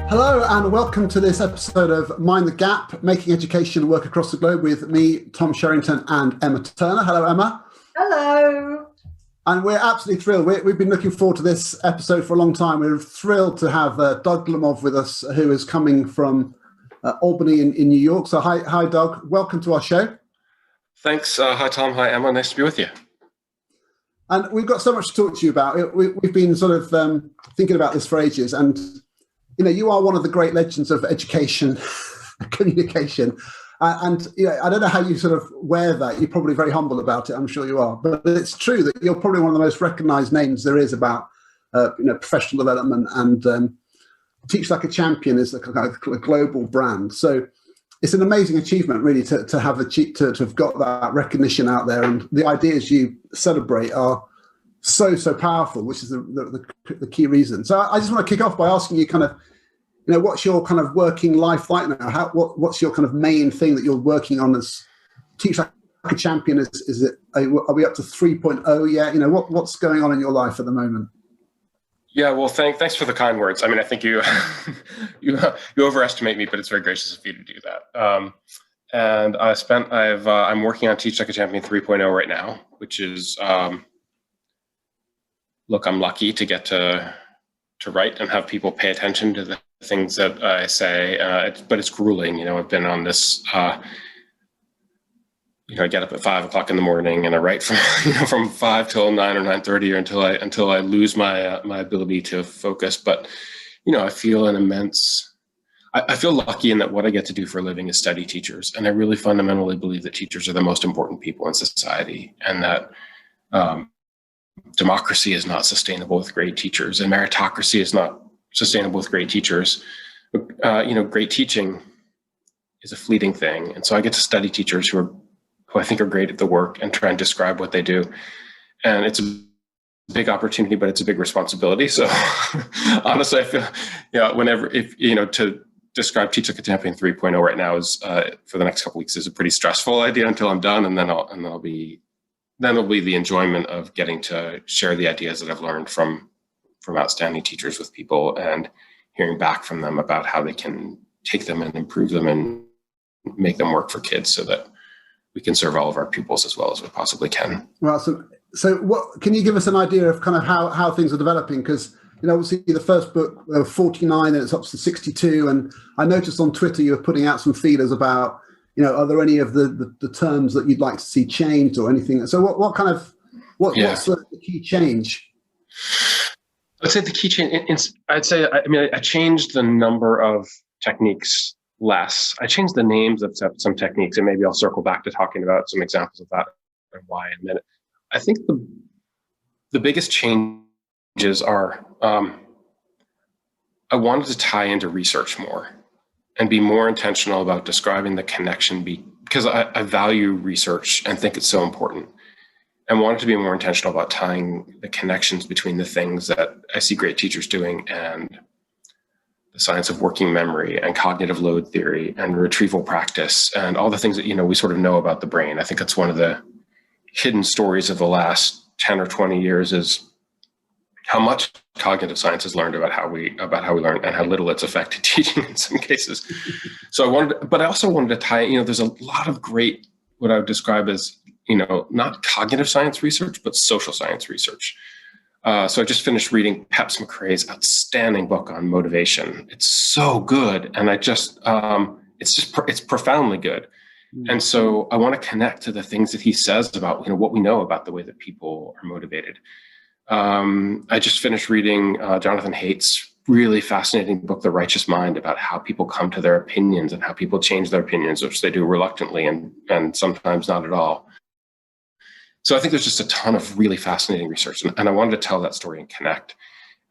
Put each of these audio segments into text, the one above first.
Hello and welcome to this episode of Mind the Gap, Making Education Work Across the Globe with me, Tom Sherrington and Emma Turner. Hello, Emma. Hello. And we're absolutely thrilled. We've been looking forward to this episode for a long time. We're thrilled to have Doug Lemov with us, who is coming from Albany in New York. So hi, Doug. Welcome to our show. Thanks. Hi, Tom. Hi, Emma. Nice to be with you. And we've got so much to talk to you about. We've been sort of thinking about this for ages. And, you know, you are one of the great legends of education, communication. And you know, I don't know how you sort of wear that. You're probably very humble about it. I'm sure you are. But it's true that you're probably one of the most recognized names there is about professional development. And Teach Like a Champion is a global brand. So it's an amazing achievement, really, to have got that recognition out there. And the ideas you celebrate are so powerful, which is the key reason. So I just want to kick off by asking you kind of, you know, what's your kind of working life like now? What's your kind of main thing that you're working on as Teach Like a Champion? Are we up to 3.0 yet? You know, what's going on in your life at the moment? Yeah, well, thanks for the kind words. I mean, I think you you overestimate me, but it's very gracious of you to do that. And I'm working on Teach Like a Champion 3.0 right now, which is look, I'm lucky to get to write and have people pay attention to the things that I say. But it's grueling. You know, I've been on this. I get up at 5 o'clock in the morning and I write from 5 till 9 or 9:30 or until I lose my ability to focus. But, you know, I feel I feel lucky in that what I get to do for a living is study teachers. And I really fundamentally believe that teachers are the most important people in society, and that democracy is not sustainable with great teachers, and meritocracy is not sustainable with great teachers. Great teaching is a fleeting thing. And so I get to study teachers who I think are great at the work and try and describe what they do. And it's a big opportunity, but it's a big responsibility. So honestly, I feel, to describe Teach Like a Champion 3.0 right now is for the next couple of weeks is a pretty stressful idea until I'm done. And then it'll be the enjoyment of getting to share the ideas that I've learned from outstanding teachers with people and hearing back from them about how they can take them and improve them and make them work for kids so that we can serve all of our pupils as well as we possibly can. Well, so what can you give us an idea of kind of how things are developing? Because, you know, obviously the first book, 49, and it's up to 62. And I noticed on Twitter you were putting out some feelers about, you know, are there any of the terms that you'd like to see changed or anything? So what's the key change? I'd say the key change, I changed the number of techniques less. I changed the names of some techniques, and maybe I'll circle back to talking about some examples of that and why in a minute. I think the biggest changes are I wanted to tie into research more and be more intentional about describing the connection because I value research and think it's so important, and wanted to be more intentional about tying the connections between the things that I see great teachers doing and the science of working memory and cognitive load theory and retrieval practice and all the things that, you know, we sort of know about the brain. I think that's one of the hidden stories of the last 10 or 20 years is how much cognitive science has learned about how we learn and how little it's affected teaching in some cases. So I also wanted to tie, you know, there's a lot of great, what I would describe as, you know, not cognitive science research, but social science research. So I just finished reading Peps McRae's outstanding book on motivation. It's so good. And it's profoundly good. Mm-hmm. And so I want to connect to the things that he says about, you know, what we know about the way that people are motivated. I just finished reading Jonathan Haidt's really fascinating book, The Righteous Mind, about how people come to their opinions and how people change their opinions, which they do reluctantly and sometimes not at all. So I think there's just a ton of really fascinating research, and I wanted to tell that story and connect.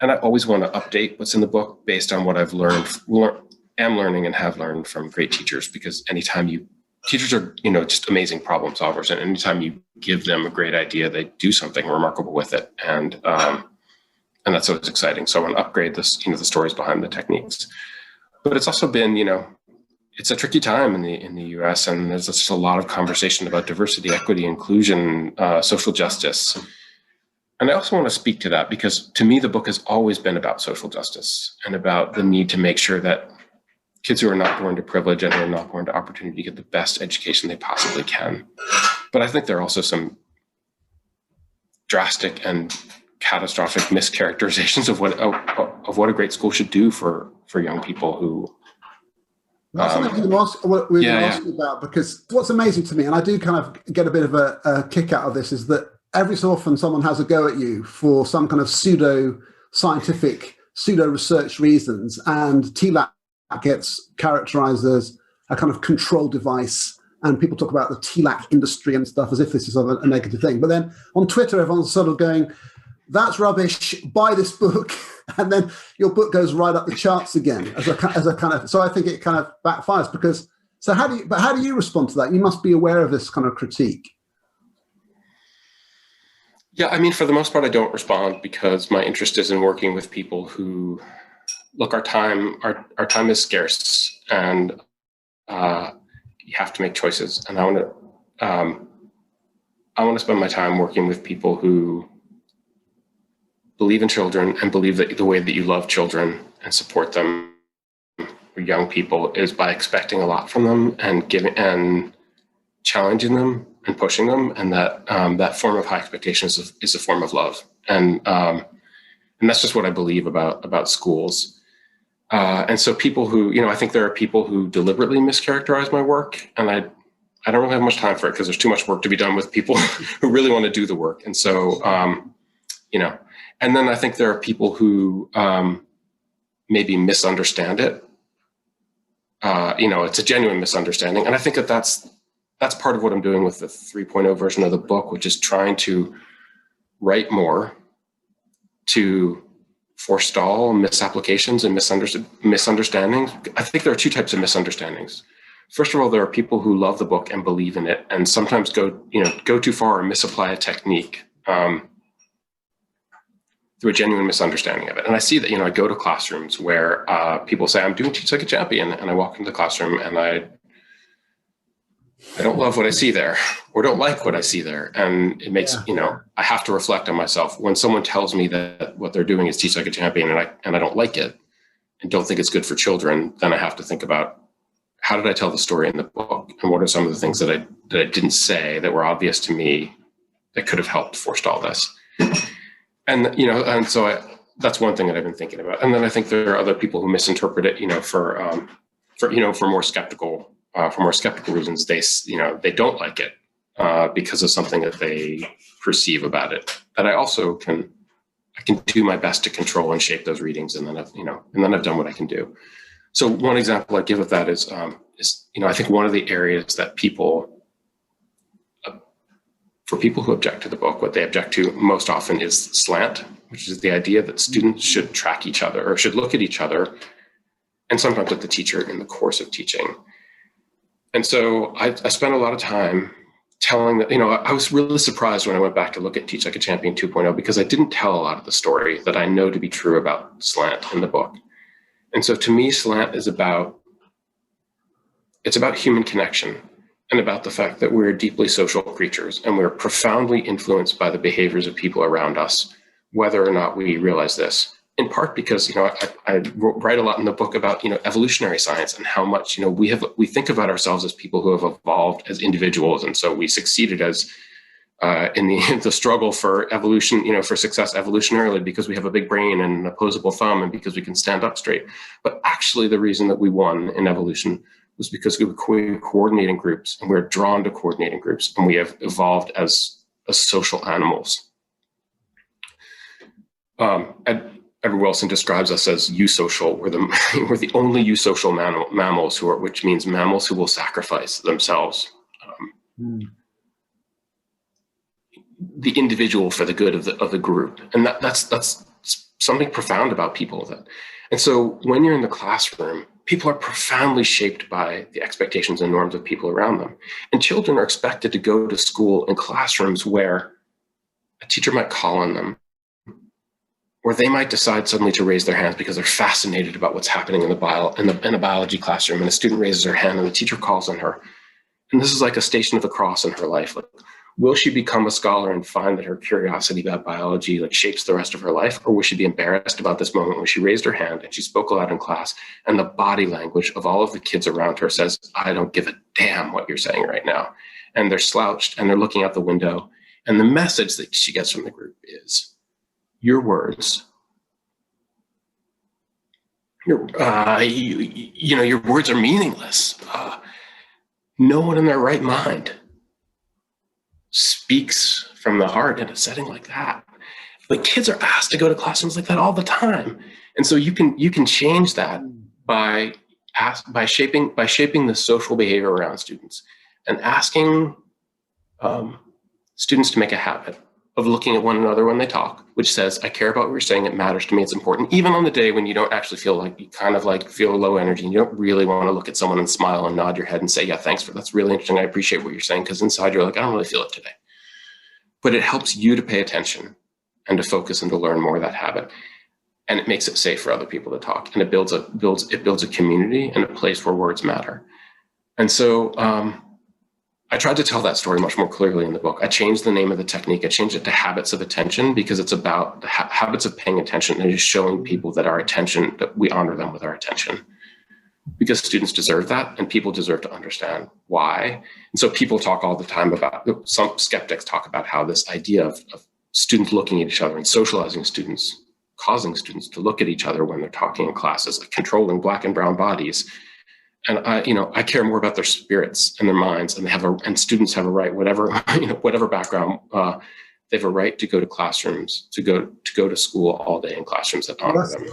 And I always want to update what's in the book based on what I've am learning and have learned from great teachers, because teachers are, you know, just amazing problem solvers. And anytime you give them a great idea, they do something remarkable with it. And that's always exciting. So I want to upgrade this, you know, the stories behind the techniques. But it's also been, you know, it's a tricky time in the U.S. and there's just a lot of conversation about diversity, equity, inclusion, social justice. And I also want to speak to that because to me, the book has always been about social justice and about the need to make sure that kids who are not born to privilege and who are not born to opportunity get the best education they possibly can. But I think there are also some drastic and catastrophic mischaracterizations of what a great school should do for young people who. That's something we're going to ask you about, because what's amazing to me, and I do kind of get a bit of a kick out of this, is that every so often someone has a go at you for some kind of pseudo-scientific, pseudo-research reasons, and TLAC gets characterized as a kind of control device, and people talk about the TLAC industry and stuff as if this is sort of a negative thing. But then on Twitter, everyone's sort of going, that's rubbish, buy this book, and then your book goes right up the charts again as a kind of, so I think it kind of backfires because, so how do you respond to that? You must be aware of this kind of critique. Yeah, I mean, for the most part, I don't respond because my interest is in working with people who, look, our time is scarce, and you have to make choices. And I want to spend my time working with people who believe in children and believe that the way that you love children and support them, for young people, is by expecting a lot from them and giving and challenging them and pushing them, and that form of high expectations is a form of love, and that's just what I believe about schools. And so people who, I think there are people who deliberately mischaracterize my work, and I don't really have much time for it because there's too much work to be done with people who really want to do the work. And so, and then I think there are people who maybe misunderstand it. It's a genuine misunderstanding, and I think that's part of what I'm doing with the 3.0 version of the book, which is trying to write more to forestall misapplications and misunderstandings. I think there are two types of misunderstandings. First of all, there are people who love the book and believe in it, and sometimes go too far and misapply a technique through a genuine misunderstanding of it. And I see that, I go to classrooms where people say, I'm doing Teach Like a Champion, and I walk into the classroom and I don't love what I see there, or don't like what I see there. And it makes, I have to reflect on myself. When someone tells me that what they're doing is Teach Like a Champion and I don't like it and don't think it's good for children, then I have to think about, how did I tell the story in the book? And what are some of the things that I didn't say that were obvious to me that could have helped forestall this? And, so that's one thing that I've been thinking about. And then I think there are other people who misinterpret it, for more skeptical reasons. They don't like it because of something that they perceive about it, that I also can do my best to control and shape those readings. And then I've done what I can do. So one example I give of that is I think one of the areas that for people who object to the book, what they object to most often is slant, which is the idea that students should track each other or should look at each other, and sometimes at the teacher in the course of teaching. And so I spent a lot of time telling that, I was really surprised when I went back to look at Teach Like a Champion 2.0, because I didn't tell a lot of the story that I know to be true about slant in the book. And so to me, slant is about human connection, and about the fact that we're deeply social creatures and we're profoundly influenced by the behaviors of people around us, whether or not we realize this. In part because, I write a lot in the book about, evolutionary science and how much, we think about ourselves as people who have evolved as individuals. And so we succeeded as in the struggle for evolution, for success evolutionarily, because we have a big brain and an opposable thumb and because we can stand up straight. But actually the reason that we won in evolution was because we were coordinating groups, and we're drawn to coordinating groups, and we have evolved as social animals. Edward Wilson describes us as eusocial. We're the only eusocial mammals which means mammals who will sacrifice themselves, the individual for the good of the group, and that's something profound about people. And so when you're in the classroom, people are profoundly shaped by the expectations and norms of people around them, and children are expected to go to school in classrooms where a teacher might call on them, or they might decide suddenly to raise their hands because they're fascinated about what's happening in a biology classroom, and a student raises her hand and the teacher calls on her. And this is like a Station of the Cross in her life. Like, Will she become a scholar and find that her curiosity about biology like shapes the rest of her life? Or will she be embarrassed about this moment when she raised her hand and she spoke aloud in class and the body language of all of the kids around her says, I don't give a damn what you're saying right now. And they're slouched and they're looking out the window. And the message that she gets from the group is, your words, your words are meaningless. No one in their right mind speaks from the heart in a setting like that. But kids are asked to go to classrooms like that all the time. And so you can change that by shaping the social behavior around students and asking students to make a habit of looking at one another when they talk, which says, I care about what you're saying, it matters to me, it's important, even on the day when you don't actually feel like, you kind of like feel low energy and you don't really want to look at someone and smile and nod your head and say, yeah, thanks for that's really interesting, I appreciate what you're saying, because inside you're like, I don't really feel it today. But it helps you to pay attention and to focus and to learn more of that habit. And it makes it safe for other people to talk. And it builds a community and a place where words matter. And so I tried to tell that story much more clearly in the book. I changed the name of the technique. I changed it to habits of attention, because it's about the habits of paying attention and just showing people that our attention, that we honor them with our attention, because students deserve that and people deserve to understand why. And so people talk all the time about, some skeptics talk about how this idea of students looking at each other and socializing students, causing students to look at each other when they're talking in classes, like controlling Black and brown bodies. And I care more about their spirits and their minds, and students have a right, whatever background, they have a right to go to classrooms, to go to school all day in classrooms that honor them.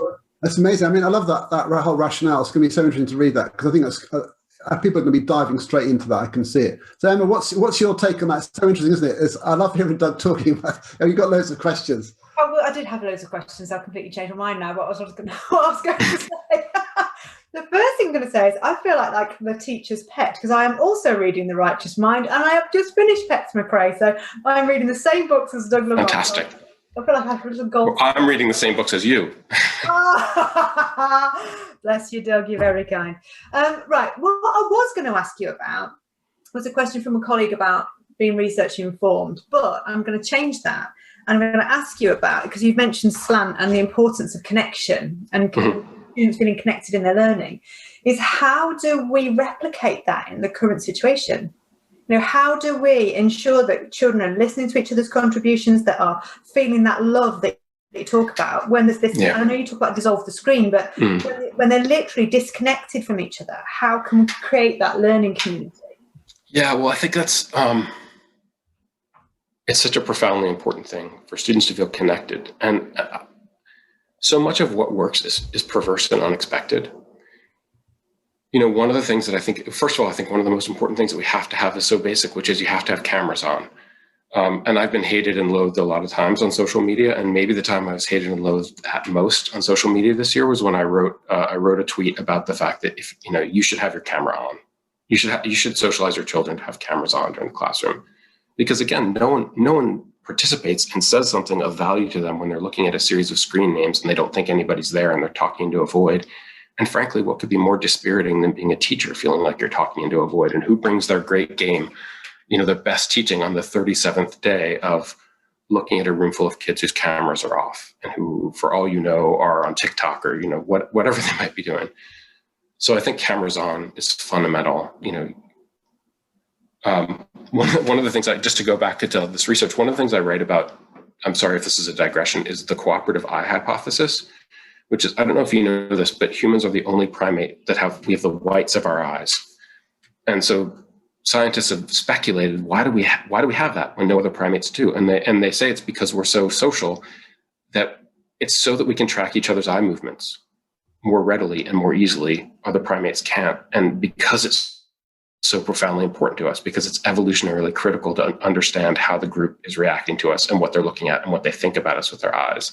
That's amazing. I mean, I love that whole rationale. It's going to be so interesting to read that, because I think that's people are going to be diving straight into that. I can see it. So Emma, what's your take on that? It's so interesting, isn't it? I love hearing Doug talking about. You've got loads of questions. Oh, well, I did have loads of questions. I've completely changed my mind now. But I was going to say. The first thing I'm going to say is I feel like the teacher's pet, because I am also reading The Righteous Mind, and I have just finished Pets McRae, so I'm reading the same books as Doug Lemov. Fantastic. I feel like I have a little gold. Well, I'm reading the same books as you. Bless you, Doug. You're very kind. Right. What I was going to ask you about was a question from a colleague about being research informed, but I'm going to change that. And I'm going to ask you about, because you've mentioned slant and the importance of connection and students feeling connected in their learning, is how do we replicate that in the current situation? You know, how do we ensure that children are listening to each other's contributions, that are feeling that love that you talk about when there's this, I know you talk about dissolve the screen, but when they're literally disconnected from each other, how can we create that learning community? Yeah, well, I think that's, it's such a profoundly important thing for students to feel connected. And so much of what works is perverse and unexpected. You know, one of the things that I think, first of all, I think one of the most important things that we have to have is so basic, which is you have to have cameras on. And I've been hated and loathed a lot of times on social media. And maybe the time I was hated and loathed at most on social media this year was when I wrote a tweet about the fact that if, you know, you should have your camera on. You should socialize your children to have cameras on during the classroom. Because again, no one participates and says something of value to them when they're looking at a series of screen names and they don't think anybody's there and they're talking into a void. And frankly, what could be more dispiriting than being a teacher feeling like you're talking into a void? And who brings their great game, you know, their best teaching on the 37th day of looking at a room full of kids whose cameras are off and who, for all you know, are on TikTok or, you know, whatever they might be doing. So I think cameras on is fundamental. You know, one of the things just to go back to this research, one of the things I write about, I'm sorry if this is a digression, is the cooperative eye hypothesis, which is, I don't know if you know this, but humans are the only primate that we have the whites of our eyes. And so scientists have speculated, why do we have that when no other primates do? And they say it's because we're so social that it's so that we can track each other's eye movements more readily and more easily. Other primates can't. And because it's so profoundly important to us, because it's evolutionarily critical to understand how the group is reacting to us and what they're looking at and what they think about us with their eyes.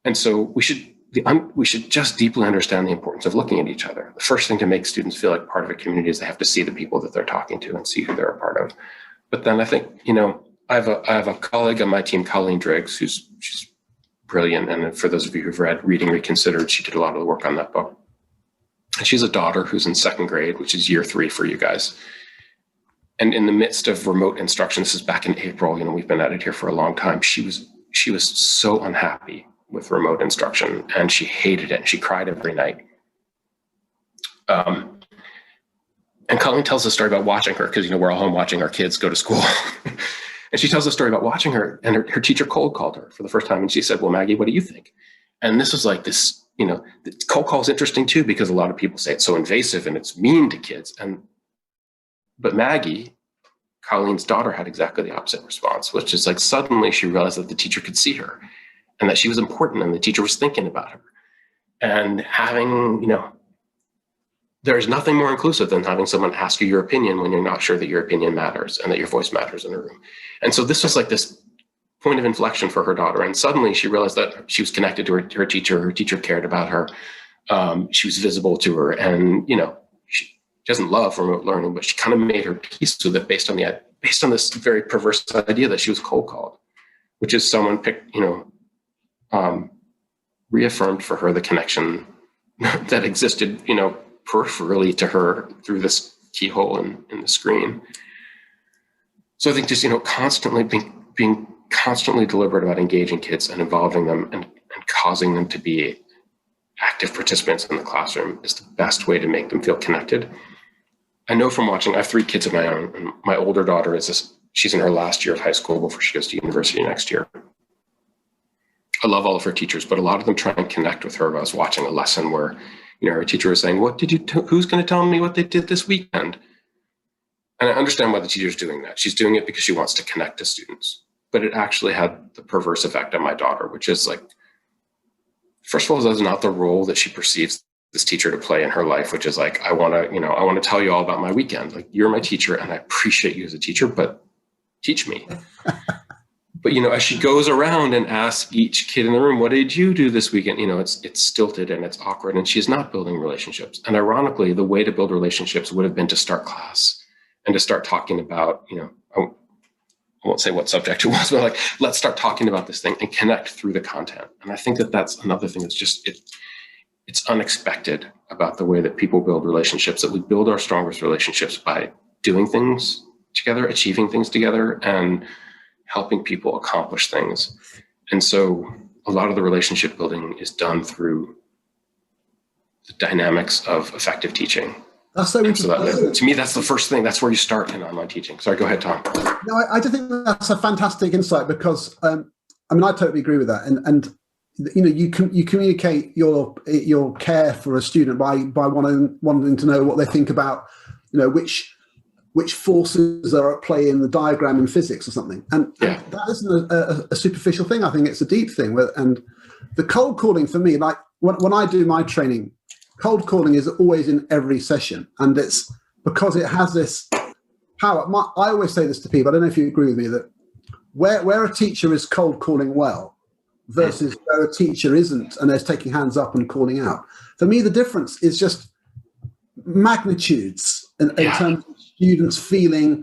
And so we should just deeply understand the importance of looking at each other. The first thing to make students feel like part of a community is they have to see the people that they're talking to and see who they're a part of. But then I think, you know, I have a colleague on my team, Colleen Driggs, she's brilliant. And for those of you who've read Reading Reconsidered, she did a lot of the work on that book. And she has a daughter who's in second grade, which is year 3 for you guys. And in the midst of remote instruction, this is back in April, we've been at it here for a long time. She was so unhappy with remote instruction, and she hated it, and she cried every night. And Colleen tells a story about watching her, because we're all home watching our kids go to school. And she tells a story about watching her, and her teacher cold called her for the first time, and she said, "Well, Maggie, what do you think?" And this was like this, the cold call is interesting too, because a lot of people say it's so invasive and it's mean to kids. But Maggie, Colleen's daughter, had exactly the opposite response, which is like suddenly she realized that the teacher could see her and that she was important and the teacher was thinking about her. And having, there's nothing more inclusive than having someone ask you your opinion when you're not sure that your opinion matters and that your voice matters in a room. And so this was like this point of inflection for her daughter. And suddenly she realized that she was connected to her teacher. Her teacher cared about her. She was visible to her. And, she doesn't love remote learning, but she kind of made her peace with it based on this very perverse idea that she was cold called, which is someone reaffirmed for her the connection that existed, peripherally to her through this keyhole in the screen. So I think just, constantly being constantly deliberate about engaging kids and involving them and causing them to be active participants in the classroom is the best way to make them feel connected. I know from watching, I have 3 kids of my own, and my older daughter she's in her last year of high school before she goes to university next year. I love all of her teachers, but a lot of them try and connect with her. I was watching a lesson where, her teacher was saying, who's going to tell me what they did this weekend? And I understand why the teacher's doing that. She's doing it because she wants to connect to students. But it actually had the perverse effect on my daughter, which is like, first of all, that's not the role that she perceives this teacher to play in her life, which is like, I want to tell you all about my weekend. Like, you're my teacher and I appreciate you as a teacher, but teach me. But, as she goes around and asks each kid in the room, what did you do this weekend? It's stilted and it's awkward, and she's not building relationships. And ironically, the way to build relationships would have been to start class and to start talking about, I won't say what subject it was, but like, let's start talking about this thing and connect through the content. And I think that that's another thing that's just, it's unexpected about the way that people build relationships, that we build our strongest relationships by doing things together, achieving things together, and helping people accomplish things. And so a lot of the relationship building is done through the dynamics of effective teaching. That's so interesting. To me, that's the first thing. That's where you start in online teaching. Sorry, go ahead, Tom. No, I just think that's a fantastic insight, because I totally agree with that. And you communicate your care for a student by wanting to know what they think about, which forces are at play in the diagram in physics or something. And that isn't a superficial thing. I think it's a deep thing. And the cold calling for me, like when I do my training, cold calling is always in every session. And it's because it has this power. I always say this to people, I don't know if you agree with me, that where a teacher is cold calling well versus where a teacher isn't and they're taking hands up and calling out. For me, the difference is just magnitudes in terms of students feeling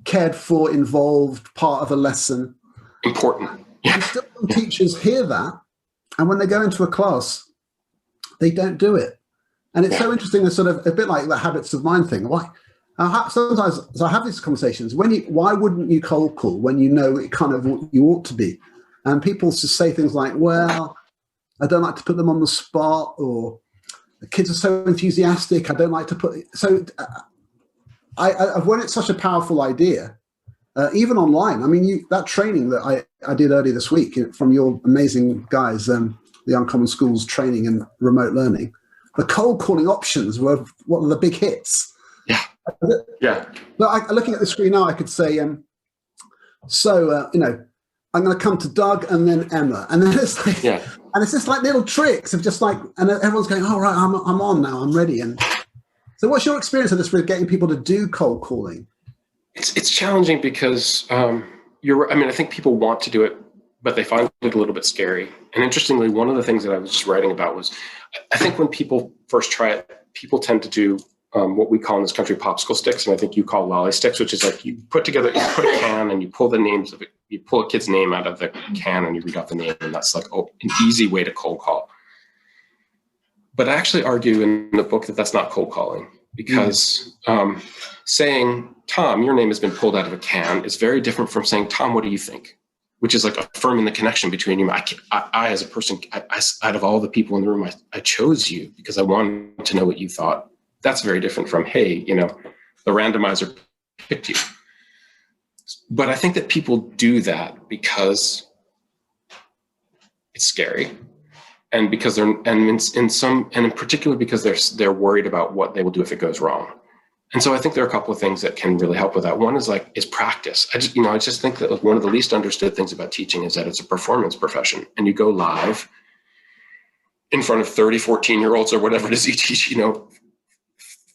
cared for, involved, part of a lesson. Important. And still some teachers hear that, and when they go into a class, they don't do it. And it's so interesting, it's sort of a bit like the habits of mind thing. Why? Sometimes I have these conversations. Why wouldn't you cold call when you know it kind of you ought to be? And people just say things like, well, I don't like to put them on the spot, or the kids are so enthusiastic, I don't like to put... So when it's such a powerful idea, even online, I mean, that training that I did earlier this week from your amazing guys, the Uncommon Schools training in remote learning, the cold calling options were one of the big hits. Yeah. But looking at the screen now, I could say, I'm going to come to Doug and then Emma. And then it's like, and it's just like little tricks of just like, and everyone's going, oh, right, I'm on now, I'm ready. And so what's your experience of this with getting people to do cold calling? It's challenging because I think people want to do it, but they find it a little bit scary. And interestingly, one of the things that I was just writing about was, I think when people first try it, people tend to do what we call in this country popsicle sticks, and I think you call lolly sticks, which is like you put a can and you pull the names of it, you pull a kid's name out of the can and you read out the name, and that's like an easy way to cold call. But I actually argue in the book that that's not cold calling, because saying, Tom, your name has been pulled out of a can is very different from saying, Tom, what do you think? Which is like affirming the connection between you. I as a person, out of all the people in the room, I chose you because I wanted to know what you thought. That's very different from, hey, the randomizer picked you. But I think that people do that because it's scary, and because in particular because they're worried about what they will do if it goes wrong. And so I think there are a couple of things that can really help with that. One is practice. I just think that one of the least understood things about teaching is that it's a performance profession, and you go live in front of 30, 14-year-olds or whatever it is you teach, 4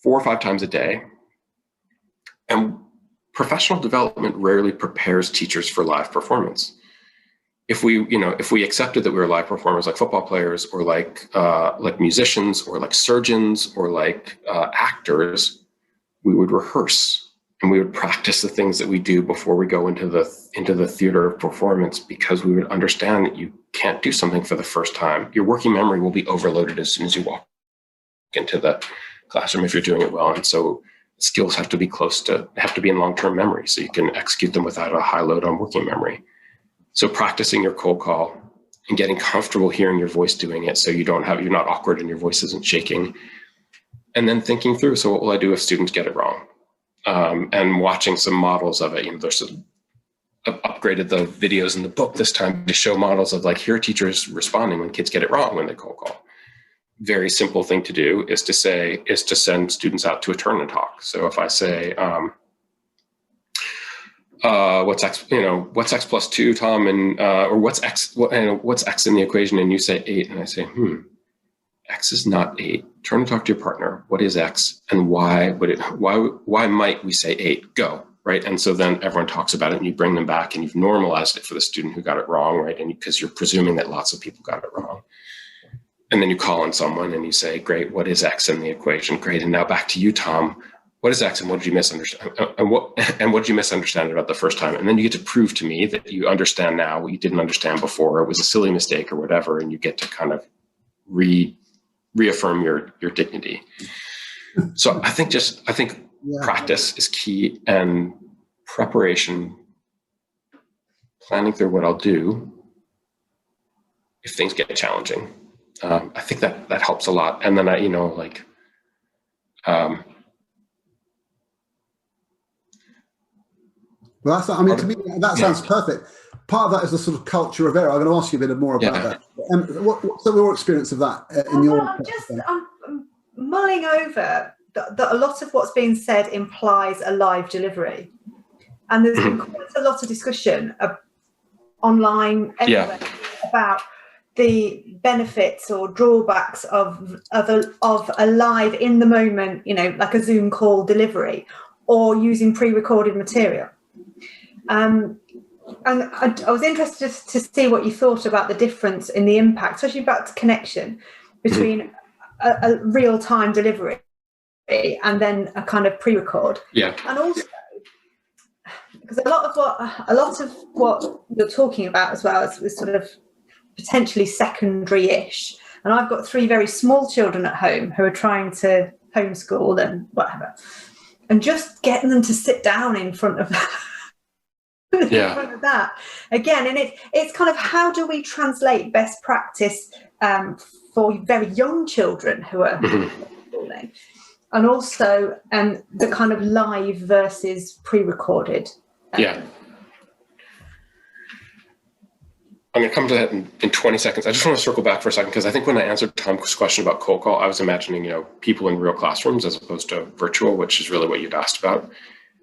or 5 times a day. And professional development rarely prepares teachers for live performance. If we accepted that we were live performers like football players or like musicians or like surgeons or like actors, we would rehearse and we would practice the things that we do before we go into the theater of performance, because we would understand that you can't do something for the first time. Your working memory will be overloaded as soon as you walk into the classroom if you're doing it well. And so skills have to be in long-term memory so you can execute them without a high load on working memory. So practicing your cold call and getting comfortable hearing your voice doing it so you're not awkward and your voice isn't shaking. And then thinking through, so what will I do if students get it wrong? And watching some models of it. I've upgraded the videos in the book this time to show models of here are teachers responding when kids get it wrong when they cold call. Very simple thing to do is to send students out to a turn and talk. So if I say, what's x plus 2, Tom, and or what's x in the equation, and you say 8, and I say, x is not 8. Turn and talk to your partner. What is x, and why might we say 8? Go, right? And so then everyone talks about it, and you bring them back, and you've normalized it for the student who got it wrong, right? And because you're presuming that lots of people got it wrong. And then you call on someone and you say, great, what is x in the equation? Great, and now back to you, Tom. What is x, and what did you misunderstand? And what did you misunderstand about the first time? And then you get to prove to me that you understand now what you didn't understand before. It was a silly mistake or whatever, and you get to kind of reaffirm your dignity. So I think practice is key, and preparation, planning through what I'll do if things get challenging. I think that helps a lot. And then well, to me, that sounds perfect. Part of that is the sort of culture of error. I'm going to ask you a bit more about that. What's your experience of that in your? I'm mulling over that a lot of what's being said implies a live delivery, and there's been quite a lot of discussion online anyway about the benefits or drawbacks of a live in the moment, like a Zoom call delivery, or using pre-recorded material. And I was interested to see what you thought about the difference in the impact, especially about the connection between a real-time delivery and then a kind of pre-record. Yeah. And also, because a lot of what you're talking about as well is sort of potentially secondary-ish. And I've got 3 very small children at home who are trying to homeschool and whatever, and just getting them to sit down in front of in front of that again. And it's kind of, how do we translate best practice for very young children who are homeschooling, and also the kind of live versus pre-recorded. I'm going to come to that in 20 seconds. I just want to circle back for a second, because I think when I answered Tom's question about cold call, I was imagining, people in real classrooms as opposed to virtual, which is really what you'd asked about.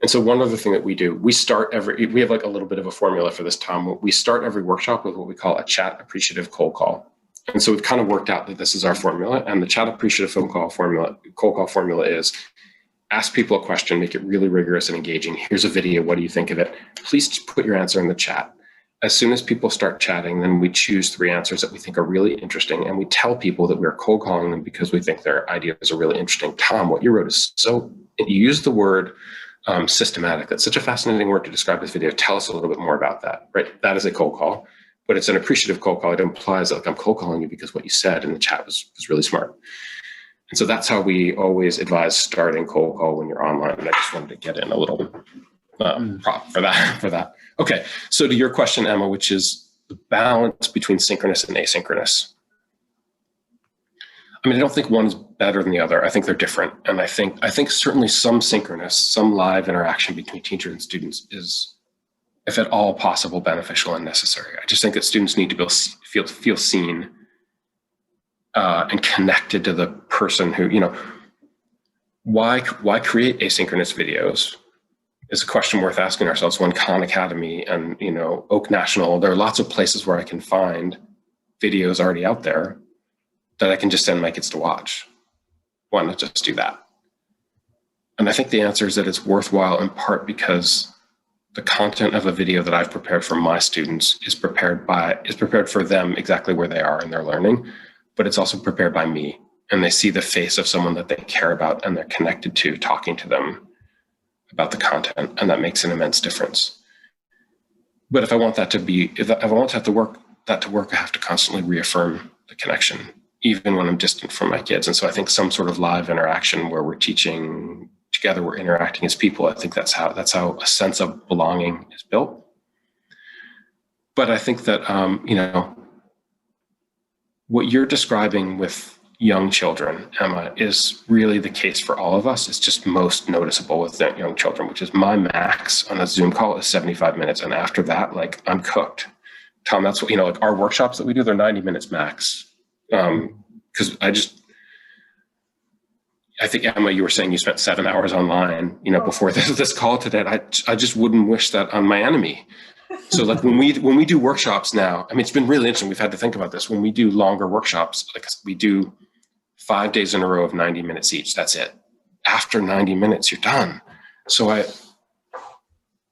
And so one other thing that we do, we have a little bit of a formula for this, Tom. We start every workshop with what we call a chat appreciative cold call. And so we've kind of worked out that this is our formula, and the chat appreciative cold call formula is ask people a question, make it really rigorous and engaging. Here's a video. What do you think of it? Please put your answer in the chat. As soon as people start chatting, then we choose 3 answers that we think are really interesting, and we tell people that we're cold calling them because we think their ideas are really interesting. Tom, what you wrote is you use the word systematic. That's such a fascinating word to describe this video. Tell us a little bit more about that, right? That is a cold call, but it's an appreciative cold call. It implies I'm cold calling you because what you said in the chat was really smart. And so that's how we always advise starting cold call when you're online. And I just wanted to get in a little prop for that. Okay, so to your question, Emma, which is the balance between synchronous and asynchronous. I mean, I don't think one is better than the other. I think they're different. And I think certainly some synchronous, some live interaction between teachers and students is, if at all possible, beneficial and necessary. I just think that students need to feel seen and connected to the person who, why create asynchronous videos is a question worth asking ourselves. When Khan Academy and, Oak National, there are lots of places where I can find videos already out there that I can just send my kids to watch. Why not just do that? And I think the answer is that it's worthwhile in part because the content of a video that I've prepared for my students is prepared for them exactly where they are in their learning, but it's also prepared by me. And they see the face of someone that they care about and they're connected to, talking to them about the content, and that makes an immense difference. But if I want that to work, I have to constantly reaffirm the connection, even when I'm distant from my kids. And so I think some sort of live interaction where we're teaching together, we're interacting as people. I think that's how a sense of belonging is built. But I think that, what you're describing with young children, Emma, is really the case for all of us. It's just most noticeable with young children, which is my max on a Zoom call is 75 minutes. And after that, I'm cooked. Tom, that's what, our workshops that we do, they're 90 minutes max. Because I think, Emma, you were saying you spent 7 hours online, before this call today. I just wouldn't wish that on my enemy. So when we do workshops now, I mean, it's been really interesting. We've had to think about this. When we do longer workshops, we do 5 days in a row of 90 minutes each. That's it. After 90 minutes, you're done. So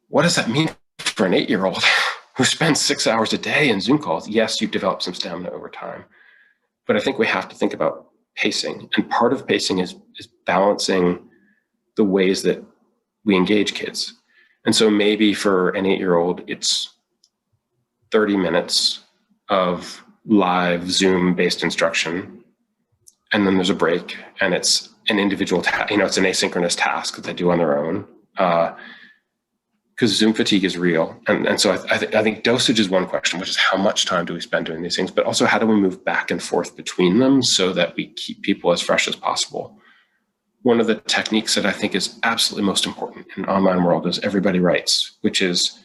what does that mean for an 8-year-old who spends 6 hours a day in Zoom calls? Yes, you develop some stamina over time. But I think we have to think about pacing. And part of pacing is balancing the ways that we engage kids. And so maybe for an 8-year-old, it's 30 minutes of live Zoom-based instruction. And then there's a break, and it's an individual it's an asynchronous task that they do on their own. Because Zoom fatigue is real. And so I think dosage is one question, which is how much time do we spend doing these things, but also how do we move back and forth between them so that we keep people as fresh as possible. One of the techniques that I think is absolutely most important in an online world is everybody writes, which is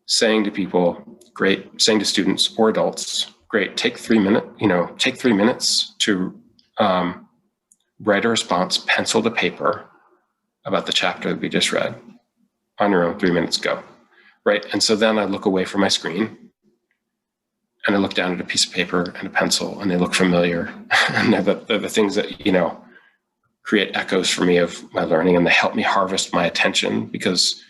saying to students or adults, great, take 3 minutes to write a response, pencil to paper about the chapter that we just read. On your own, 3 minutes, go. Right. And so then I look away from my screen and I look down at a piece of paper and a pencil, and they look familiar. And they're the things that, create echoes for me of my learning, and they help me harvest my attention, because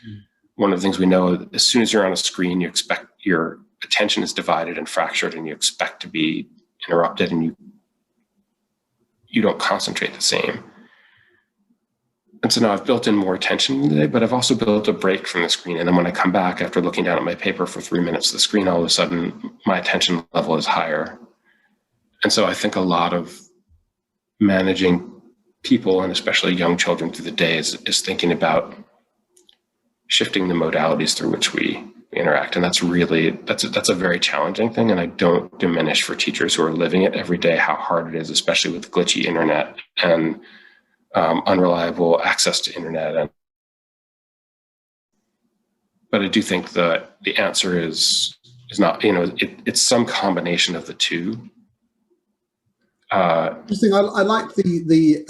one of the things we know, as soon as you're on a screen, you expect your attention is divided and fractured, and you expect to be interrupted, and you don't concentrate the same. And so now I've built in more attention today, but I've also built a break from the screen. And then when I come back after looking down at my paper for 3 minutes, the screen, all of a sudden, my attention level is higher. And so I think a lot of managing people, and especially young children, through the day is thinking about shifting the modalities through which we interact. And that's a very challenging thing. And I don't diminish for teachers who are living it every day how hard it is, especially with glitchy internet and unreliable access to internet. But I do think that the answer is not, it's some combination of the two. Interesting. I like the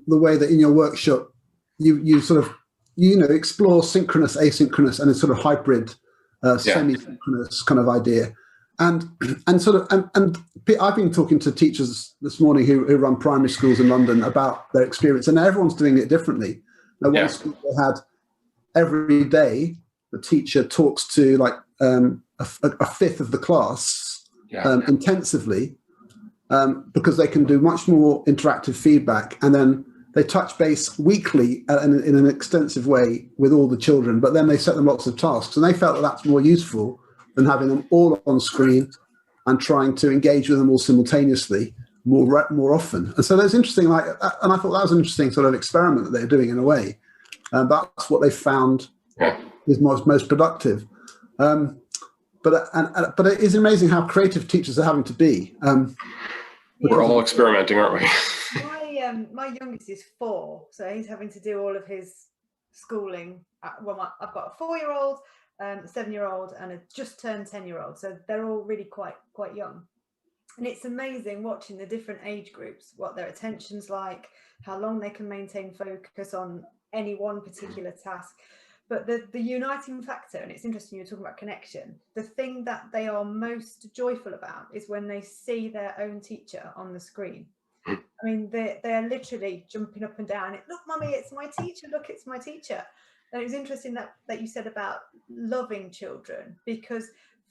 way that in your workshop you sort of explore synchronous, asynchronous, and a sort of hybrid, semi-synchronous kind of idea. And I've been talking to teachers this morning who run primary schools in London about their experience, and everyone's doing it differently. Now, one school they had every day the teacher talks to a fifth of the class intensively, because they can do much more interactive feedback, and then they touch base weekly in an extensive way with all the children, but then they set them lots of tasks, and they felt that that's more useful than having them all on screen and trying to engage with them all simultaneously. more often. And so that's interesting. Like, and I thought that was an interesting sort of experiment that they're doing in a way. That's what they found is most productive. But it is amazing how creative teachers are having to be. We're all experimenting, aren't we? My youngest is 4, so he's having to do all of his schooling. Well, I've got a 4-year-old, a 7-year-old, and a just turned 10-year-old. So they're all really quite young. And it's amazing watching the different age groups, what their attention's like, how long they can maintain focus on any one particular task. But the uniting factor, and it's interesting you're talking about connection, the thing that they are most joyful about is when they see their own teacher on the screen. I mean, they're literally jumping up and down. Look, mummy, it's my teacher. Look, it's my teacher. And it was interesting that you said about loving children, because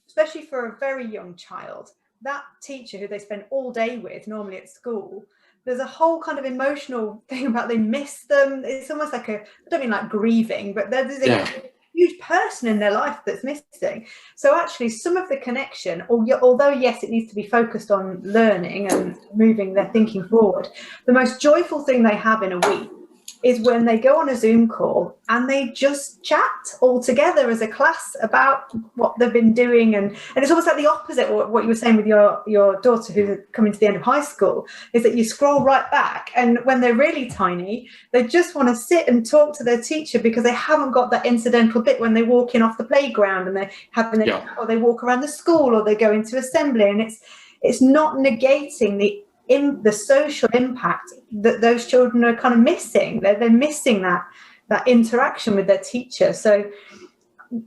especially for a very young child, that teacher who they spend all day with, normally at school, there's a whole kind of emotional thing about they miss them. It's almost like I don't mean like grieving, but there's a huge person in their life that's missing. So actually some of the connection, although yes, it needs to be focused on learning and moving their thinking forward, the most joyful thing they have in a week is when they go on a Zoom call and they just chat all together as a class about what they've been doing. And it's almost like the opposite of what you were saying with your daughter who's coming to the end of high school, is that you scroll right back, and when they're really tiny, they just want to sit and talk to their teacher because they haven't got that incidental bit when they walk in off the playground and they're having or they walk around the school or they go into assembly, and it's not negating the social impact that those children are kind of missing. They're missing that interaction with their teacher. So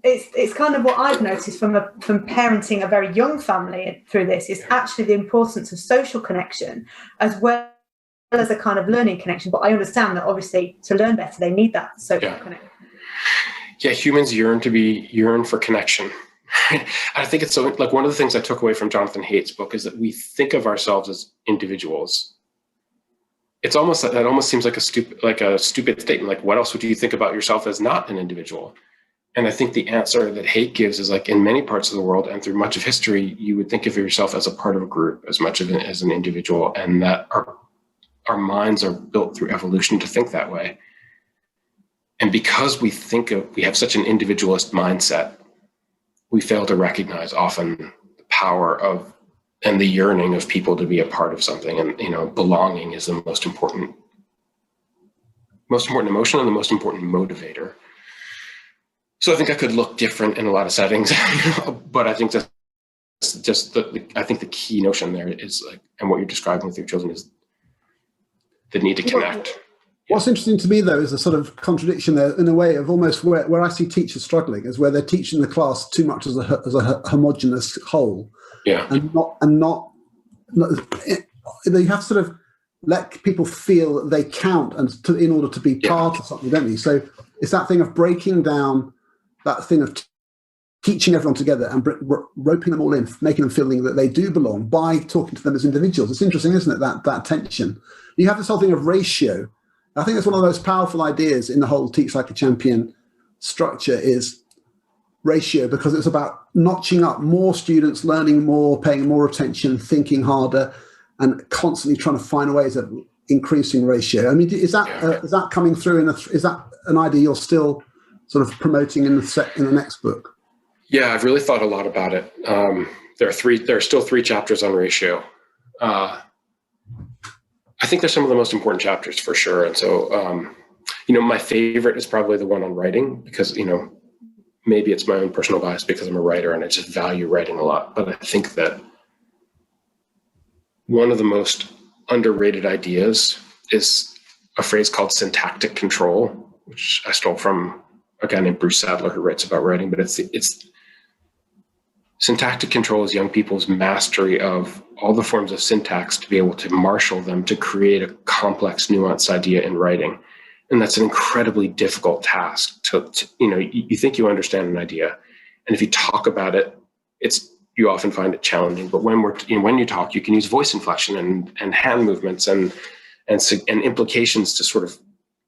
it's kind of what I've noticed from parenting a very young family through this, is actually the importance of social connection as well as a kind of learning connection. But I understand that obviously to learn better, they need that social connection. Yeah, humans yearn for connection. I think it's so, like, one of the things I took away from Jonathan Haidt's book is that we think of ourselves as individuals. It almost seems like a stupid statement. Like, what else would you think about yourself as not an individual? And I think the answer that Haidt gives is, like, in many parts of the world and through much of history, you would think of yourself as a part of a group as much as an individual, and that our minds are built through evolution to think that way. And because we have such an individualist mindset, we fail to recognize often the power of and the yearning of people to be a part of something. And, belonging is the most important emotion and the most important motivator. So I think I could look different in a lot of settings, but I think I think the key notion there is, like, and what you're describing with your children is the need to connect. What's interesting to me, though, is a sort of contradiction there, in a way, of almost where I see teachers struggling, is where they're teaching the class too much as a homogenous whole, and not you have to sort of let people feel that they count in order to be part of something, don't you? So it's that thing of breaking down that thing of teaching everyone together and roping them all in, making them feeling that they do belong by talking to them as individuals. It's interesting, isn't it, that tension? You have this whole thing of ratio. I think that's one of the most powerful ideas in the whole Teach Like a Champion structure, is ratio, because it's about notching up more students, learning more, paying more attention, thinking harder, and constantly trying to find ways of increasing ratio. I mean, is that coming through? Is that an idea you're still sort of promoting in the next book? Yeah, I've really thought a lot about it. There are still 3 chapters on ratio. I think they're some of the most important chapters for sure. And so, my favorite is probably the one on writing, because, maybe it's my own personal bias because I'm a writer and I just value writing a lot. But I think that one of the most underrated ideas is a phrase called syntactic control, which I stole from a guy named Bruce Sadler who writes about writing. But it's syntactic control is young people's mastery of all the forms of syntax to be able to marshal them to create a complex, nuanced idea in writing. And that's an incredibly difficult task you think you understand an idea. And if you talk about it, you often find it challenging. But when you talk, you can use voice inflection and hand movements and implications to sort of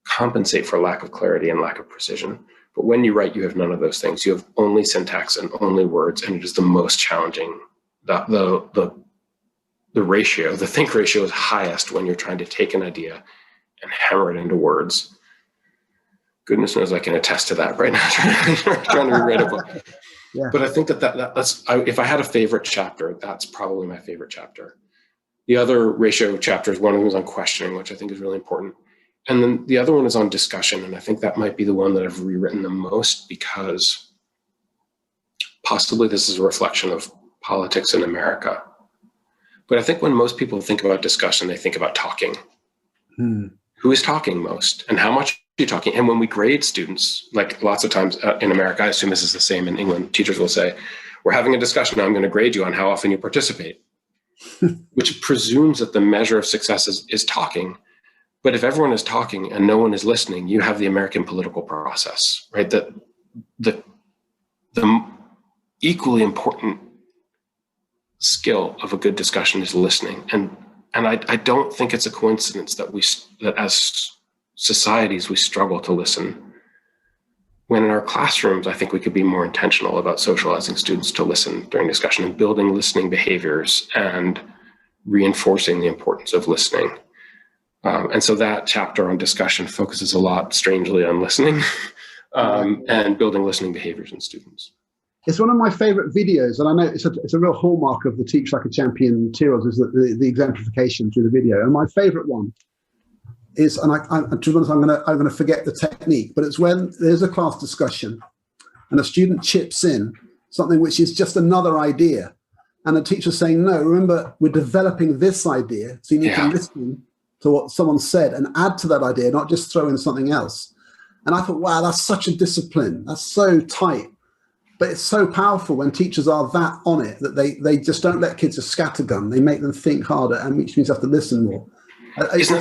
compensate for lack of clarity and lack of precision. But when you write, you have none of those things. You have only syntax and only words, and it is the most challenging. The the think ratio is highest when you're trying to take an idea and hammer it into words. Goodness knows I can attest to that right now, trying to rewrite a book. Yeah. But I think that's if I had a favorite chapter, that's probably my favorite chapter. The other ratio chapters, one of them is on questioning, which I think is really important. And then the other one is on discussion. And I think that might be the one that I've rewritten the most, because possibly this is a reflection of politics in America. But I think when most people think about discussion, they think about talking. Who is talking most and how much are you talking? And when we grade students, like lots of times in America, I assume this is the same in England, teachers will say, we're having a discussion, now I'm going to grade you on how often you participate, which presumes that the measure of success is talking. But if everyone is talking and no one is listening, you have the American political process, right? That the equally important skill of a good discussion is listening. And I don't think it's a coincidence that as societies, we struggle to listen. When in our classrooms, I think we could be more intentional about socializing students to listen during discussion and building listening behaviors and reinforcing the importance of listening. And so that chapter on discussion focuses a lot, strangely, on listening and building listening behaviors in students. It's one of my favorite videos, and I know it's a real hallmark of the Teach Like a Champion materials, is that the exemplification through the video. And my favorite one is, and to be honest, I'm going to forget the technique, but it's when there's a class discussion and a student chips in something which is just another idea, and the teacher's saying, no, remember, we're developing this idea, so you need to listen to what someone said and add to that idea, not just throw in something else. And I thought, wow, that's such a discipline. That's so tight. But it's so powerful when teachers are that on it, that they just don't let kids just scattergun. They make them think harder, and which means you have to listen more. Isn't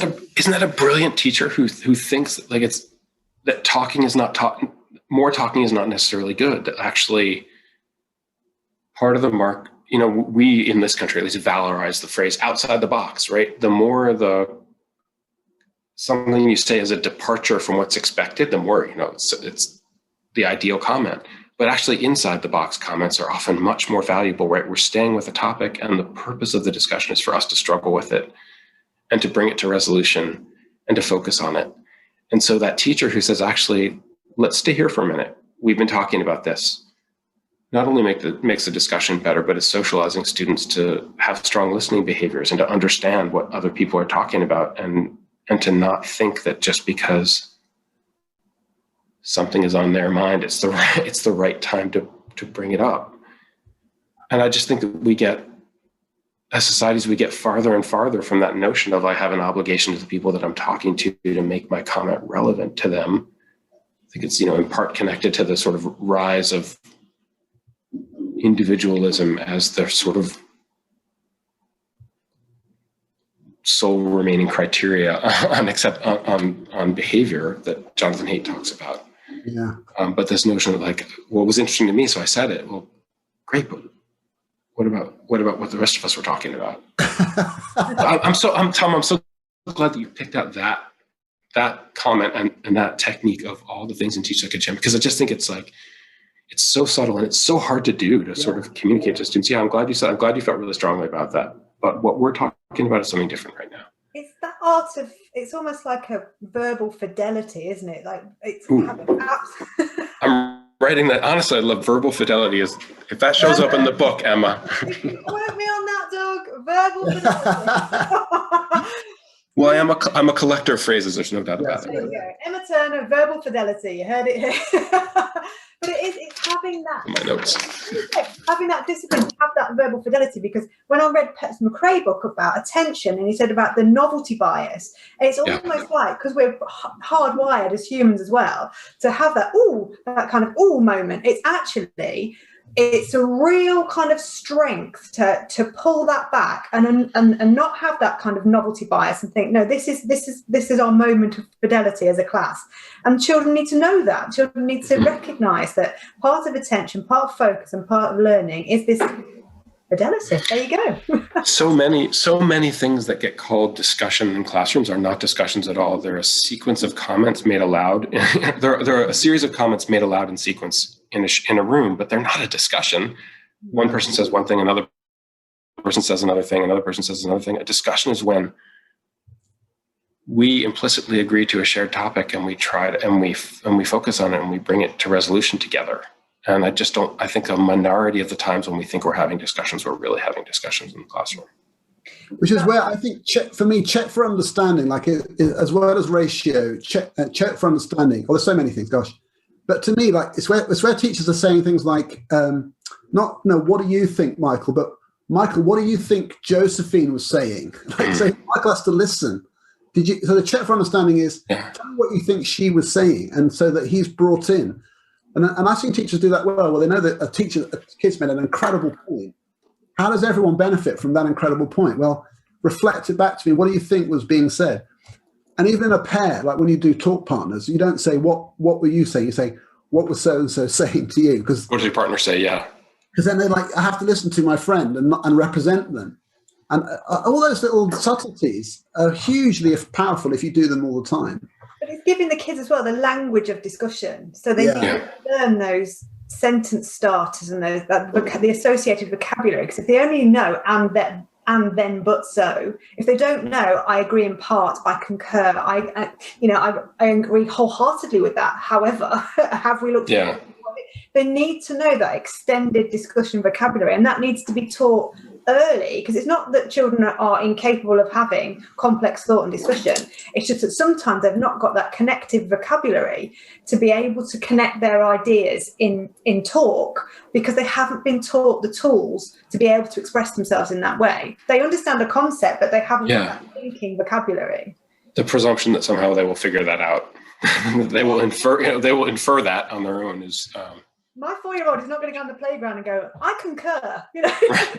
that a brilliant teacher who thinks that talking is not more talking is not necessarily good? That actually part of the mark, we in this country at least valorize the phrase outside the box, right? The more something you say is a departure from what's expected, the more, it's the ideal comment. But actually inside the box comments are often much more valuable, right? We're staying with the topic, and the purpose of the discussion is for us to struggle with it and to bring it to resolution and to focus on it. And so that teacher who says, actually, let's stay here for a minute. We've been talking about this. Not only makes the discussion better, but is socializing students to have strong listening behaviors and to understand what other people are talking about, and to not think that just because something is on their mind, it's the right time to bring it up. And I just think that as societies, we get farther and farther from that notion of I have an obligation to the people that I'm talking to make my comment relevant to them. I think it's, in part connected to the sort of rise of individualism as the sort of sole remaining criteria on behavior that Jonathan Haidt talks about. Yeah. But this notion of it was interesting to me, so I said it. Well, great, but what about what the rest of us were talking about? I'm so glad that you picked out that comment and that technique of all the things in Teach Like a Champion, because I just think it's so subtle and it's so hard to do to sort of communicate to students. Yeah, I'm glad you felt really strongly about that. But what we're talking about is something different right now. It's that art of, it's almost like a verbal fidelity, isn't it? Like it's I'm writing that. Honestly, I love verbal fidelity. If that shows up in the book, Emma. Work me on that, Doug. Verbal fidelity. Well, I'm a collector of phrases. There's no doubt about it. There you go. Emma Turner, verbal fidelity. You heard it here. But it's having that. My notes. Having that discipline, to have that verbal fidelity, because when I read Pet's McRae book about attention, and he said about the novelty bias, it's almost like, because we're hardwired as humans as well, to have that kind of moment. It's a real kind of strength to pull that back and not have that kind of novelty bias and think, no, this is our moment of fidelity as a class. And children need to know that. Children need to recognise that part of attention, part of focus, and part of learning is this fidelity. There you go. So many things that get called discussion in classrooms are not discussions at all. They're a sequence of comments made aloud. There are a series of comments made aloud in sequence in a room, but they're not a discussion. One person says one thing, another person says another thing, another person says another thing. A discussion is when we implicitly agree to a shared topic and we try to, and we focus on it and we bring it to resolution together. And I think a minority of the times when we think we're having discussions, we're really having discussions in the classroom. Which is where I think check for understanding, like as well as ratio, check for understanding. Well, there's so many things, gosh. But to me, like it's where teachers are saying things like, what do you think, Michael? But Michael, what do you think Josephine was saying? Like, so Michael has to listen. So the check for understanding is tell me what you think she was saying, and so that he's brought in. And I think teachers do that well. Well, they know that a kid's made an incredible point. How does everyone benefit from that incredible point? Well, reflect it back to me. What do you think was being said? And even in a pair, like when you do talk partners, you don't say, what were you saying? You say, what was so-and-so saying to you? Because what did your partner say? Yeah. Because then they're like, I have to listen to my friend and represent them. And all those little subtleties are hugely powerful if you do them all the time. But it's giving the kids as well the language of discussion. So they need to learn those sentence starters and the associated vocabulary. Because if they only know and then but so, if they don't know, I agree in part, I concur, I agree wholeheartedly with that. However, have we looked at it? They need to know that extended discussion vocabulary, and that needs to be taught early, because it's not that children are incapable of having complex thought and discussion. It's just that sometimes they've not got that connective vocabulary to be able to connect their ideas in talk, because they haven't been taught the tools to be able to express themselves in that way. They understand a concept, but they haven't got that thinking vocabulary. The presumption that somehow they will figure that out, they will infer that on their own is. My 4-year-old is not going to go on the playground and go, I concur.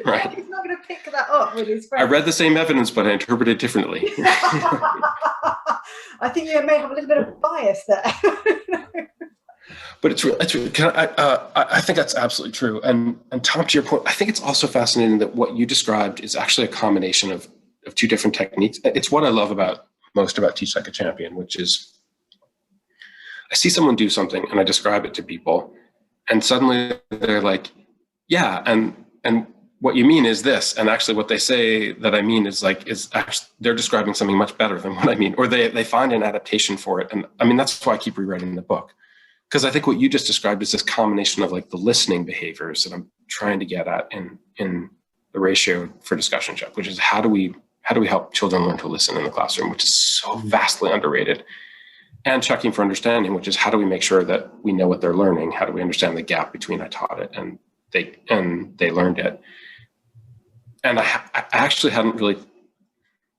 Right. He's not going to pick that up with his friends. I read the same evidence, but I interpreted it differently. I think you may have a little bit of bias there. But it's I think that's absolutely true. And Tom, to your point, I think it's also fascinating that what you described is actually a combination of two different techniques. It's what I love most about Teach Like a Champion, which is I see someone do something and I describe it to people. And suddenly they're like, yeah, and what you mean is this. And actually what they say that I mean is actually they're describing something much better than what I mean, or they find an adaptation for it. And I mean, that's why I keep rewriting the book, because I think what you just described is this combination of like the listening behaviors that I'm trying to get at in the ratio for discussion check, which is how do we help children learn to listen in the classroom, which is so vastly underrated. And checking for understanding, which is how do we make sure that we know what they're learning? How do we understand the gap between I taught it and they learned it? And I actually hadn't really,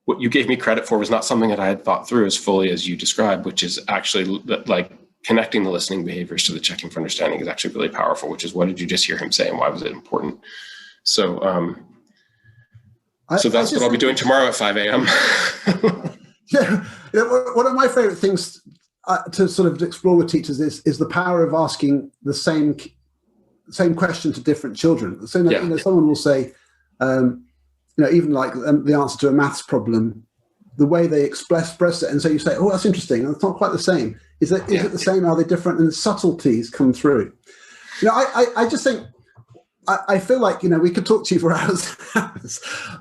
what you gave me credit for was not something that I had thought through as fully as you described, which is actually like connecting the listening behaviors to the checking for understanding is actually really powerful, which is what did you just hear him say and why was it important? So, so that's what I'll be doing tomorrow at 5 a.m. Yeah, one of my favorite things to sort of explore with teachers is the power of asking the same question to different children. So someone will say, even like the answer to a maths problem, the way they express it, and so you say, oh, that's interesting, and it's not quite the same. Is it the same? Are they different? And the subtleties come through. I just think. I feel like, we could talk to you for hours,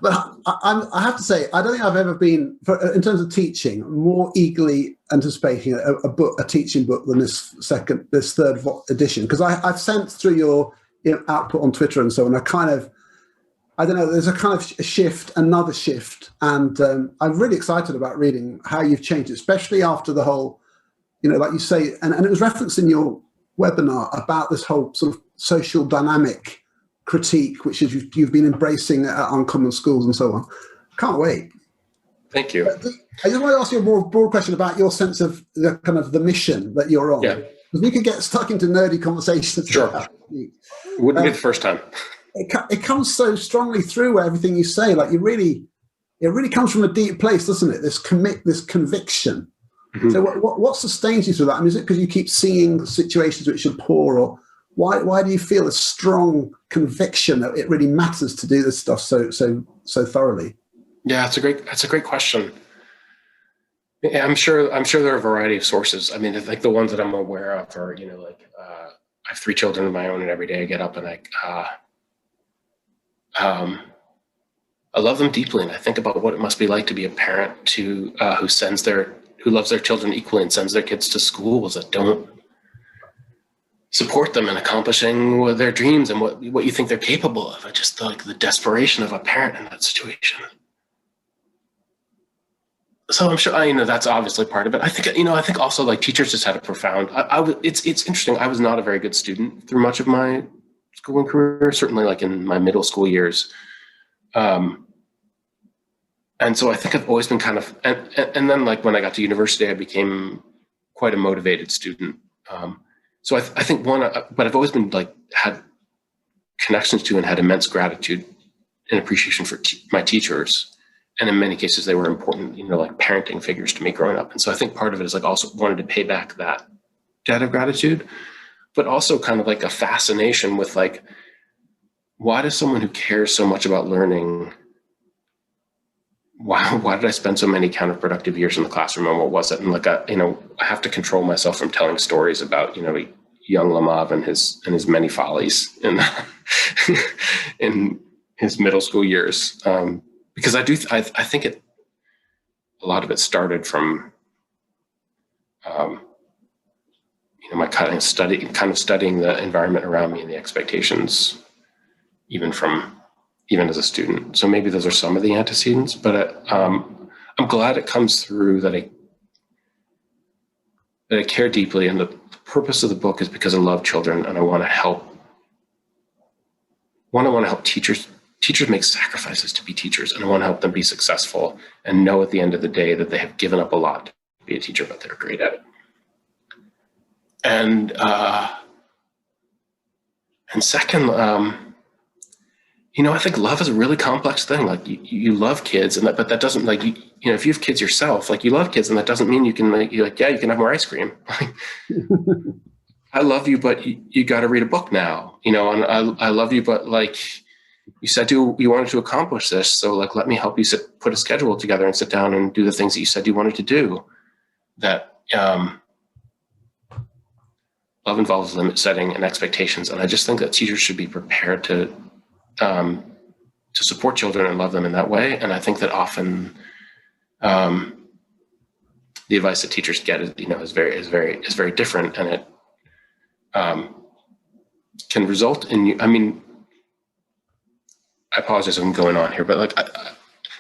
but I have to say, I don't think I've ever been, in terms of teaching, more eagerly anticipating a teaching book than this third edition, because I've sensed through your output on Twitter and so on, I don't know, there's a kind of a shift, another shift, and I'm really excited about reading how you've changed, especially after the whole, like you say, and it was referenced in your webinar about this whole sort of social dynamic critique, which is you've been embracing at Uncommon Schools and so on. Can't wait. Thank you. I just want to ask you a more broad question about your sense of the kind of the mission that you're on. Yeah. Because we could get stuck into nerdy conversations. Sure. Wouldn't be the first time. It comes so strongly through everything you say. Like it really comes from a deep place, doesn't it? This conviction. Mm-hmm. So what sustains you through that? I mean, is it because you keep seeing situations which are poor, or why do you feel a strong conviction that it really matters to do this stuff so thoroughly? Yeah, that's a great question. Yeah, I'm sure there are a variety of sources. I mean, like the ones that I'm aware of are, I have 3 children of my own, and every day I get up and I love them deeply, and I think about what it must be like to be a parent who loves their children equally and sends their kids to schools that don't support them in accomplishing their dreams and what you think they're capable of. I just like the desperation of a parent in that situation. So I'm sure, that's obviously part of it. I think also like teachers just had a profound, it's interesting. I was not a very good student through much of my schooling career, certainly like in my middle school years. And so I think I've always been kind of, and then like when I got to university, I became quite a motivated student. So I think but I've always been like had connections to and had immense gratitude and appreciation for my teachers. And in many cases, they were important, like parenting figures to me growing up. And so I think part of it is like also wanted to pay back that debt of gratitude, but also kind of like a fascination with like, why does someone who cares so much about learning, why did I spend so many counterproductive years in the classroom, and what was it? And like, I have to control myself from telling stories about, young Lemov and his many follies in his middle school years. Because I think a lot of it started from, my kind of studying the environment around me and the expectations, even as a student. So maybe those are some of the antecedents, but I'm glad it comes through that I care deeply, and the purpose of the book is because I love children and I want to help. I want to help teachers. Teachers make sacrifices to be teachers, and I want to help them be successful and know at the end of the day that they have given up a lot to be a teacher, but they're great at it. And second, I think love is a really complex thing. Like you love kids, but that doesn't like if you have kids yourself, like you love kids, and that doesn't mean you can you can have more ice cream. I love you, but you got to read a book now, and I love you, but like you said you wanted to accomplish this, so like let me help you put a schedule together and sit down and do the things that you said you wanted to do. That love involves limit setting and expectations, and I just think that teachers should be prepared to support children and love them in that way. And I think that often the advice that teachers get is very different, and it can result in I apologize if I'm going on here, but like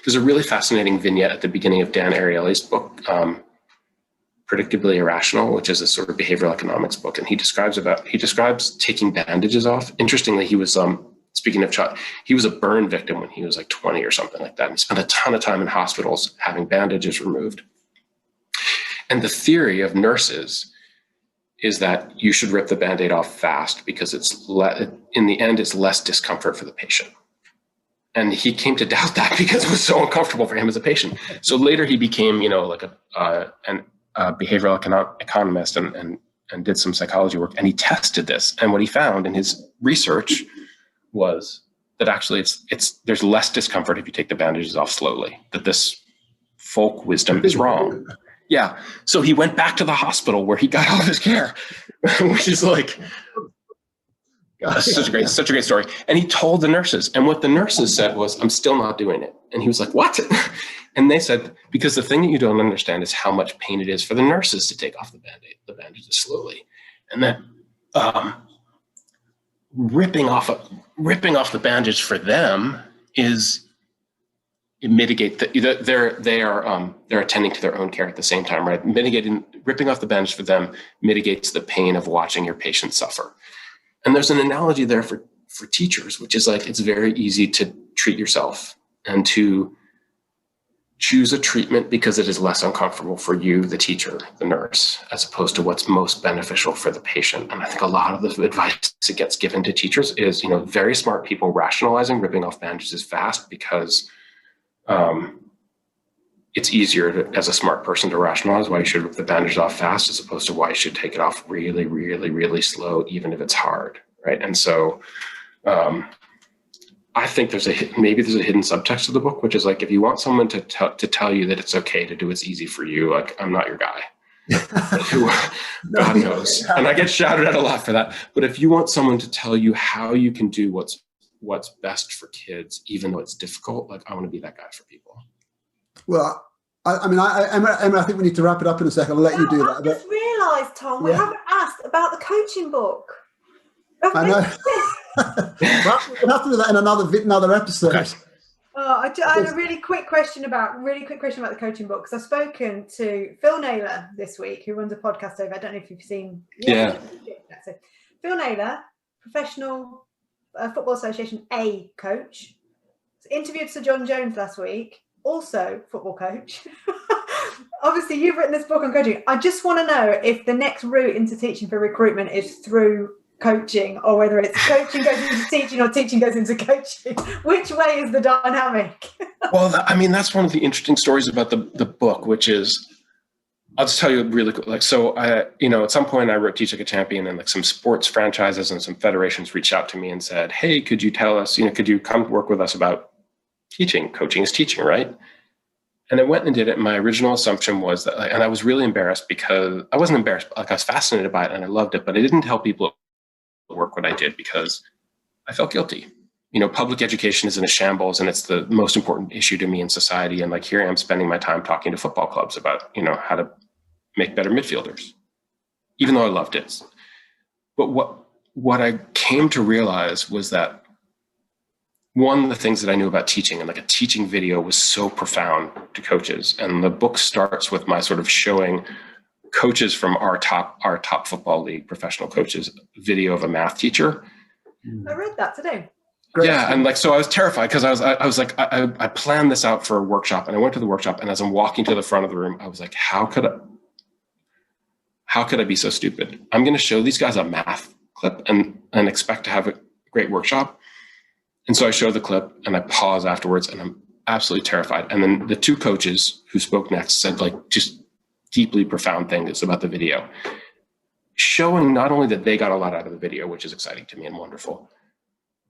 there's a really fascinating vignette at the beginning of Dan Ariely's book, Predictably Irrational, which is a sort of behavioral economics book, and he describes taking bandages off. Interestingly, he was speaking of child, he was a burn victim when he was like 20 or something like that, and he spent a ton of time in hospitals having bandages removed. And the theory of nurses is that you should rip the Band-Aid off fast because in the end, it's less discomfort for the patient. And he came to doubt that because it was so uncomfortable for him as a patient. So later he became, like a behavioral economist and did some psychology work, and he tested this. And what he found in his research was that actually there's less discomfort if you take the bandages off slowly, that this folk wisdom is wrong. Yeah. So he went back to the hospital where he got all of his care, which is like, such a great story. And he told the nurses, and what the nurses said was, I'm still not doing it. And he was like, what? And they said, because the thing that you don't understand is how much pain it is for the nurses to take off the bandages slowly. And that ripping off the bandage for them they're attending to their own care at the same time, right? Ripping off the bandage for them mitigates the pain of watching your patient suffer. And there's an analogy there for teachers, which is like, it's very easy to treat yourself and to choose a treatment because it is less uncomfortable for you, the teacher, the nurse, as opposed to what's most beneficial for the patient. And I think a lot of the advice that gets given to teachers is, very smart people rationalizing ripping off bandages fast because it's easier as a smart person to rationalize why you should rip the bandage off fast as opposed to why you should take it off really, really, really slow, even if it's hard, right? And so I think maybe there's a hidden subtext to the book, which is like, if you want someone to tell you that it's okay to do what's easy for you, like, I'm not your guy. God knows. And I get shouted at a lot for that. But if you want someone to tell you how you can do what's what's best for kids, even though it's difficult. Like, I want to be that guy for people. Well, Emma, I think we need to wrap it up in a second. I'll let you do that. I just realised, Tom, we haven't asked about the coaching book. I know. We'll have to do that in another episode. Okay. I had a really quick question about the coaching book, because I've spoken to Phil Naylor this week, who runs a podcast over. I don't know if you've seen. Yeah. So Phil Naylor, Professional Football Association A coach, interviewed Sir John Jones last week, also football coach. Obviously, you've written this book on coaching. I just want to know if the next route into teaching for recruitment is through coaching, or whether it's coaching goes into teaching or teaching goes into coaching. Which way is the dynamic? Well, that's one of the interesting stories about the book, which is, I'll just tell you really quick. Like, so at some point I wrote Teach Like a Champion, and like some sports franchises and some federations reached out to me and said, hey, could you tell us, could you come work with us about teaching? Coaching is teaching, right? And I went and did it. And my original assumption was that, and I was really embarrassed, because I wasn't embarrassed, but like I was fascinated by it and I loved it, but I didn't tell people work what I did because I felt guilty. Public education is in a shambles, and it's the most important issue to me in society. And like, here I am spending my time talking to football clubs about, how to make better midfielders, even though I loved it. But what I came to realize was that one of the things that I knew about teaching, and like a teaching video, was so profound to coaches. And the book starts with my sort of showing coaches from our top football league, professional coaches, video of a math teacher. I read that today. Great. Yeah, and like, so I was terrified, because I was like, I planned this out for a workshop, and I went to the workshop, and as I'm walking to the front of the room, I was like, how could I be so stupid? I'm going to show these guys a math clip and expect to have a great workshop. And so I show the clip, and I pause afterwards, and I'm absolutely terrified. And then the two coaches who spoke next said like just deeply profound things about the video, showing not only that they got a lot out of the video, which is exciting to me and wonderful,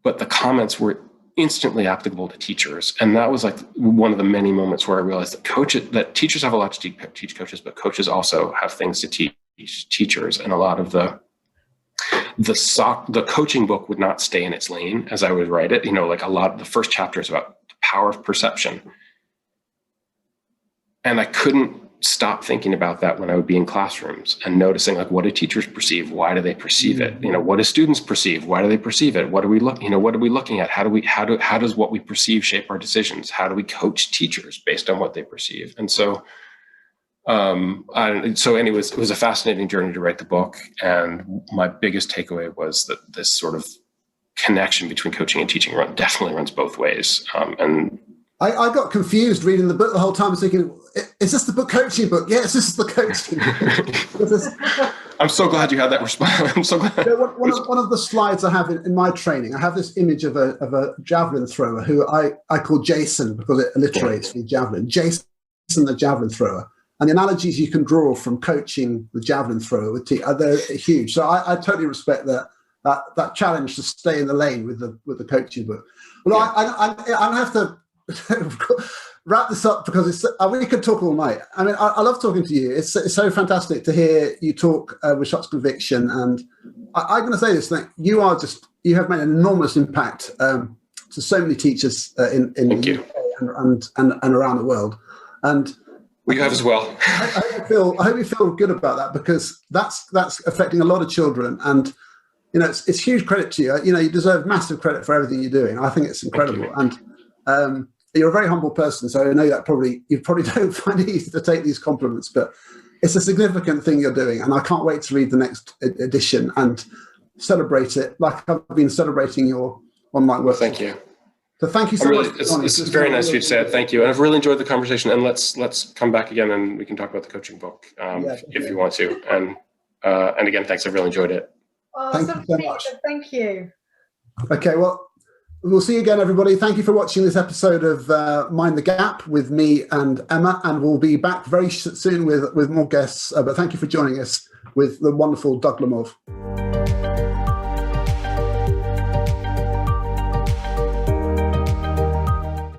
but the comments were instantly applicable to teachers. And that was like one of the many moments where I realized that teachers have a lot to teach coaches, but coaches also have things to teach teachers. And a lot of the coaching book would not stay in its lane as I would write it. Like, a lot of the first chapter is about the power of perception. And I couldn't stop thinking about that when I would be in classrooms and noticing, like, what do teachers perceive? Why do they perceive it? What do students perceive? Why do they perceive it? What are we looking at? How does what we perceive shape our decisions? How do we coach teachers based on what they perceive? And so, anyways, it was a fascinating journey to write the book. And my biggest takeaway was that this sort of connection between coaching and teaching definitely runs both ways. And I got confused reading the book the whole time. I was thinking, is this the book coaching book? Yes, this is the coaching book. I'm so glad you had that response. I'm so glad. One of the slides I have in my training, I have this image of a javelin thrower who I call Jason, because it alliterates the javelin. Jason, the javelin thrower. And the analogies you can draw from coaching the javelin thrower they're huge. So I totally respect that challenge to stay in the lane with the coaching book. Well, yeah. I have to wrap this up, because we could talk all night. I mean, I love talking to you. It's so fantastic to hear you talk with such conviction. And I'm going to say this thing: you have made an enormous impact to so many teachers in the UK and around the world. And we have as well. I hope you feel good about that, because that's affecting a lot of children. And it's huge credit to you. You deserve massive credit for everything you're doing. I think it's incredible. And you're a very humble person, so I know that you probably don't find it easy to take these compliments, but it's a significant thing you're doing, and I can't wait to read the next edition and celebrate it like I've been celebrating your online work. Thank you. So thank you so much. It's very nice of you to say it. Thank you, and I've really enjoyed the conversation. And let's come back again, and we can talk about the coaching book if you want to. And again, thanks. I've really enjoyed it. Oh, thank you so much. Thank you. Okay, well. We'll see you again, everybody. Thank you for watching this episode of Mind the Gap with me and Emma, and we'll be back very soon with more guests. But thank you for joining us with the wonderful Doug Lemov.